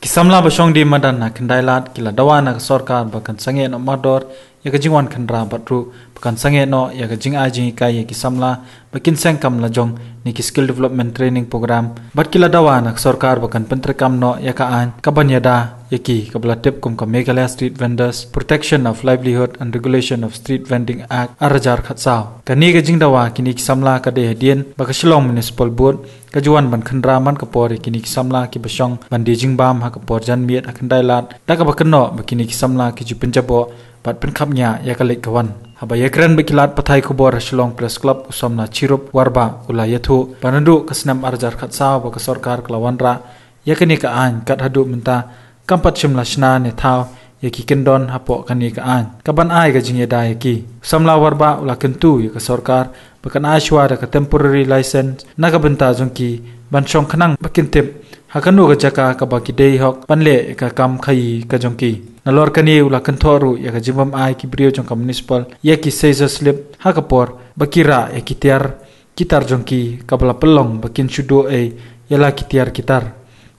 Kisamla basong di madan na kendailat kila dawana ke sorkar bakan sange no mador ya ke jingwan kendra batru bakan sange no ya ke jing ajing ikai ya kisamla bakin sengkam lajong ni ki skill development training program bat kila dawana ke sorkar bakan pentrekam no ya ka an kabanyada yaki kablatip kum ka Meghalaya Street Vendors Protection of Livelihood and Regulation of Street Vending Act arajar khatsao kani ke jing dawa kini kisamla ka de dien baka Shillong Municipal Board kajuan ban khandra man ka pori kini kisamla ki basong ban de jing bam ha ka por jan miet akandailat da ka bakanno bakini kisamla ki jupin jabo bat pen khapnya ya ka lek kawan haba yakran bekilat pathai khobor Shillong Press Club usomna chirup warba ulayathu panandu kasnam arajar khatsao baka sarkar klawanra yakani ka an kat hadu minta kampat shimla shna ne thao yaki kendon hapo kani ka an kaban ai ga jingye da yaki samla warba ula kentu ya ka sarkar bakan ashwa da ka temporary license naga benta jongki ban shong khanang bakintip hakanu ga jaka ka baki dei hok panle ka kam khai ka jongki nalor kani ula kenthoru ya ka jimam ai ki brio jong municipal yaki seizure slip hakapor bakira yaki tiar kitar jongki kabla pelong bakin shudo e yala kitiar kitar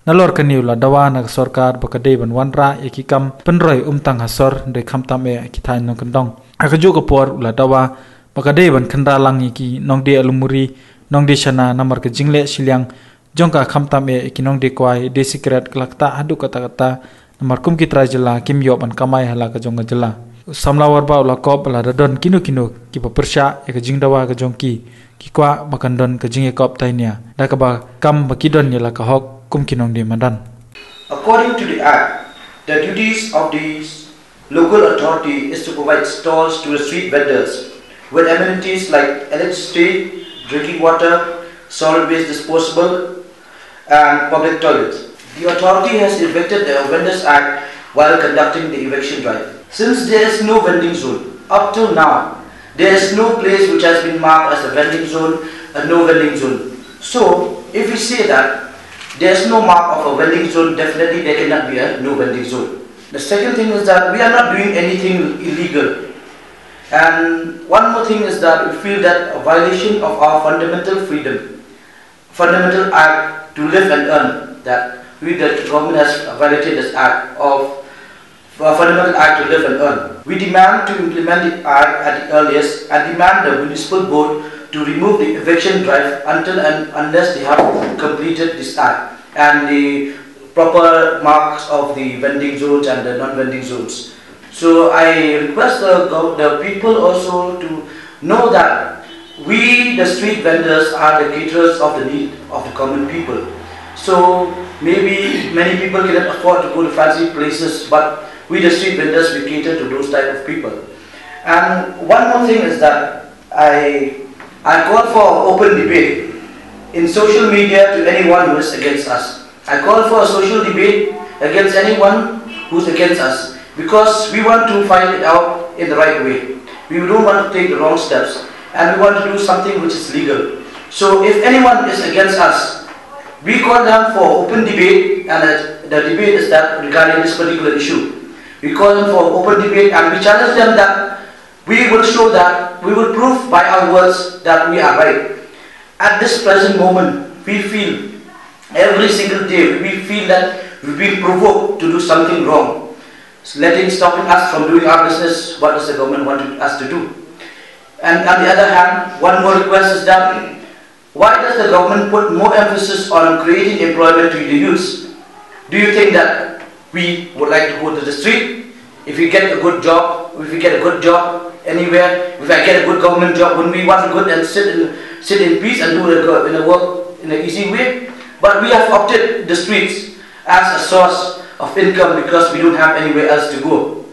nalor kaniula dawana sarkar bakadei ban wanra yaki kam penroi tang hasor de khamtam e kithain nong kendong akaju ko por ula dawa bakadei ban khandra lang yaki nongde alumuri nongde shana namar ke jingle silyang jongka khamtam e kinong de kwai de secret klakta hadu kata kata namar kum kitra jela kim yo ban kamai hala ka jonga jela samla warba ula kop la radon kinu ki papersha e ka jingdawa ka jongki ki kwa bakandon ka jinge kop tainia da ka ba kam bakidon yela ka hok kumkinong di madan. According to the Act, the duties of the local authority is to provide stalls to the street vendors with amenities like electricity, drinking water, solid waste disposal, and public toilets. The authority has evicted the Vendors Act while conducting the eviction drive. Since there is no vending zone, up till now, there is no place which has been marked as a vending zone, a no vending zone. So, if we say that there is no mark of a vending zone, definitely there cannot be a no vending zone. The second thing is that we are not doing anything illegal. And one more thing is that we feel that a violation of our fundamental freedom, fundamental act to live and earn, that the government has violated this act of fundamental act to live and earn. We demand to implement the act at the earliest and demand the municipal board to remove the eviction drive until and unless they have completed this act and the proper marks of the vending zones and the non-vending zones. So I request the people also to know that we, the street vendors, are the caterers of the need of the common people. So maybe many people cannot afford to go to fancy places, but we, the street vendors, we cater to those type of people. And one more thing is that I call for open debate in social media to anyone who is against us. I call for a social debate against anyone who is against us because we want to find it out in the right way. We don't want to take the wrong steps and we want to do something which is legal. So if anyone is against us, we call them for open debate, and the debate is that regarding this particular issue. We call them for open debate and we challenge them that we will show that, we will prove by our words that we are right. At this present moment, we feel, every single day, we feel that we've been provoked to do something wrong. Stopping us from doing our business, what does the government want us to do? And on the other hand, one more request is that, why does the government put more emphasis on creating employment to the youth? Do you think that we would like to go to the street? If we get a good job, anywhere, if I get a good government job, wouldn't we want to go and sit in peace and do work in an easy way? But we have opted the streets as a source of income because we don't have anywhere else to go.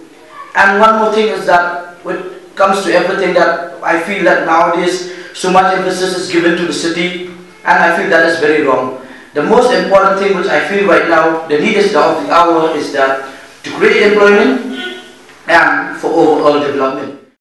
And one more thing is that when it comes to everything, that I feel that nowadays so much emphasis is given to the city, and I feel that is very wrong. The most important thing which I feel right now, the need of the hour is that to create employment and for overall development.